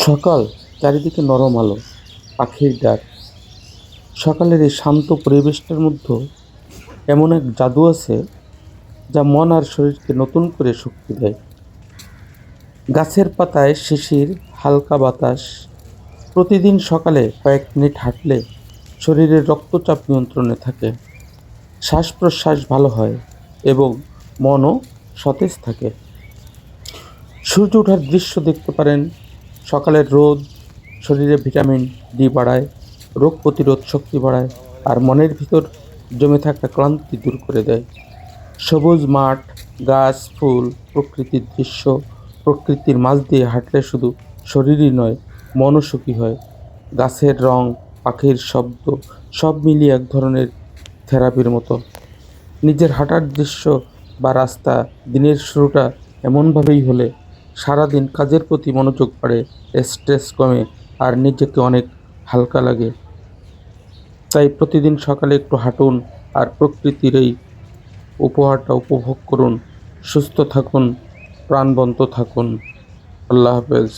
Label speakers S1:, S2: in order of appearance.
S1: সকাল, চারিদিকে নরম আলো, পাখির ডাক। সকালের এই শান্ত পরিবেশটার মধ্যে এমন এক জাদু আছে যা মন আর শরীরকে নতুন করে শক্তি দেয়। গাছের পাতায় শিশির, হালকা বাতাস। প্রতিদিন সকালে কয়েক মিনিট হাঁটলে শরীরের রক্তচাপ নিয়ন্ত্রণে থাকে, শ্বাস প্রশ্বাস ভালো হয় এবং মনও সতেজ থাকে। সূর্য ওঠার দৃশ্য দেখতে পারেন। সকালের রোদ শরীরে ভিটামিন ডি বাড়ায়, রোগ প্রতিরোধ শক্তি বাড়ায় আর মনের ভিতর জমে থাকা ক্লান্তি দূর করে দেয়। সবুজ মাঠ, গাছ, ফুল, প্রকৃতির দৃশ্য, প্রকৃতির মাঝ দিয়ে হাঁটলে শুধু শরীরই নয়, মনও সুখী হয়। গাছের রং, পাখির শব্দ সব মিলিয়ে এক ধরনের থেরাপির মতো। নিজের হাঁটার দৃশ্য বা রাস্তা, দিনের শুরুটা এমনভাবেই হলে সারাদিন কাজের প্রতি মনোযোগ বাড়ে, স্ট্রেস কমে আর নিজেকে অনেক হালকা লাগে। তাই প্রতিদিন সকালে একটু হাঁটুন আর প্রকৃতির এই উপহারটা উপভোগ করুন। সুস্থ থাকুন, প্রাণবন্ত থাকুন। আল্লাহ হাফেজ।